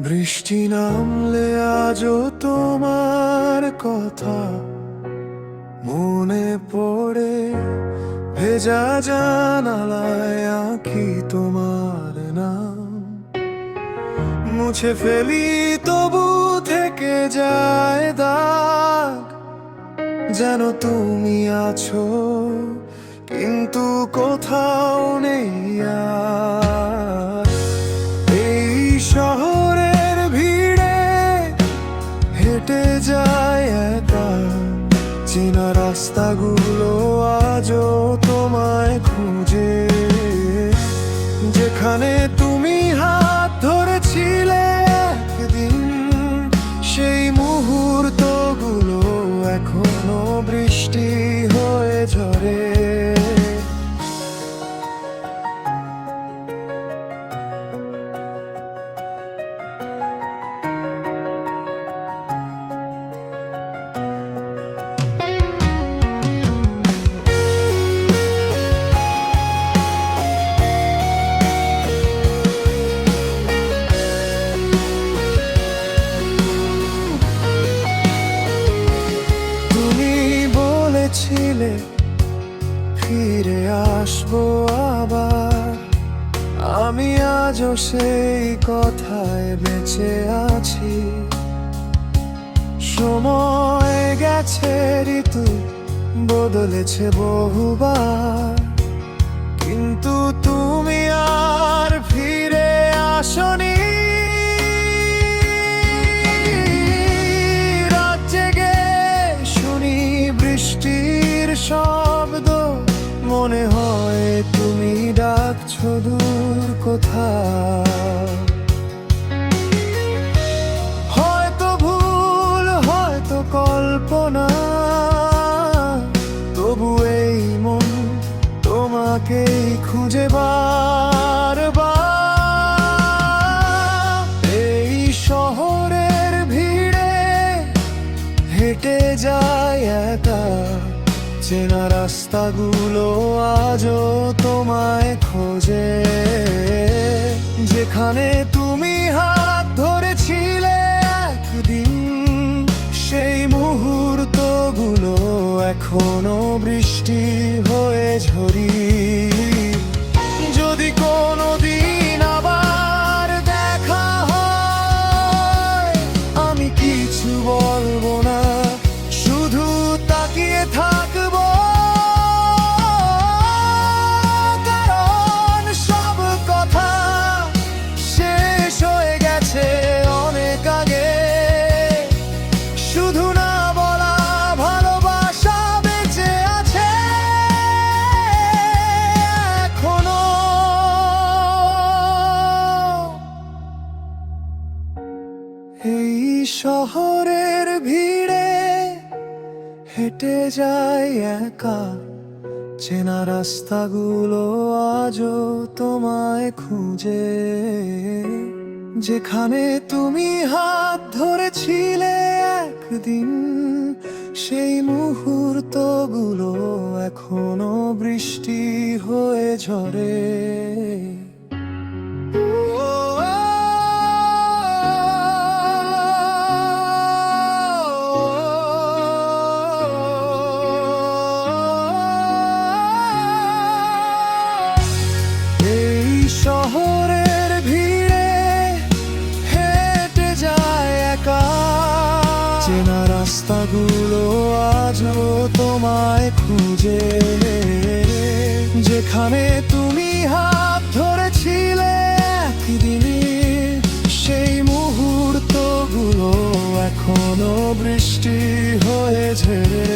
বৃষ্টি নামলে আজও তোমার কথা মনে পড়ে, ভেজা জানালায় আঁকি তোমার নাম। মুছে ফেলি তবু থেকে যায় দাগ, যেন তুমি আছো কিন্তু কোথাও নেই আর। এই শহরের ভিড়ে হেঁটে যায় একা, চেনা রাস্তাগুলো আজও তোমায় খুঁজে। যেখানে তুমি হাত ধরেছিলে একদিন, সেই মুহূর্তগুলো এখনো বৃষ্টি হয়ে ঝরে। ছিলে ফিরে আসবো আবার, আমি আজও সেই কথায় বেঁচে আছি। সময় গেছে, ঋতু বদলেছে বহুবার, কিন্তু তুমি আর ফিরে আসনি। রাত জেগে শুনি বৃষ্টির শব্দ, মনে হয় তুমি ডাকছো দূর কোথাও। হয়তো ভুল, হয়তো কল্পনা, তবু এই মন তোমাকেই খুঁজে বারবার। এই শহরের ভিড়ে হেঁটে যায় একা, চেনা রাস্তাগুলো আজও তোমায় খোঁজে। যেখানে তুমি হাত ধরেছিলে একদিন, সেই মুহূর্তগুলো এখনো বৃষ্টি হয়ে ঝরি। যদি কোনোদিন আবার দেখা হয়, আমি কিছু বলবো না, শুধু তাকিয়ে থাকবো। কারণ সব কথা শেষ হয়ে গেছে অনেক আগে, শুধু না বলা ভালোবাসা বেঁচে আছে এখনো। এই শহরের ভিড়ে হেঁটে যায় একা, চেনা রাস্তাগুলো আজও তোমায় খুঁজে। যেখানে তুমি হাত ধরেছিলে একদিন, সেই মুহূর্তগুলো এখনো বৃষ্টি হয়ে ঝরে। শহরের ভিড়ে হেঁটে যায় একা, চেনা রাস্তাগুলো আজও তোমায় খুঁজে। যেখানে তুমি হাত ধরেছিলে একদিন, সেই মুহূর্তগুলো এখনো বৃষ্টি হয়ে ঝরে।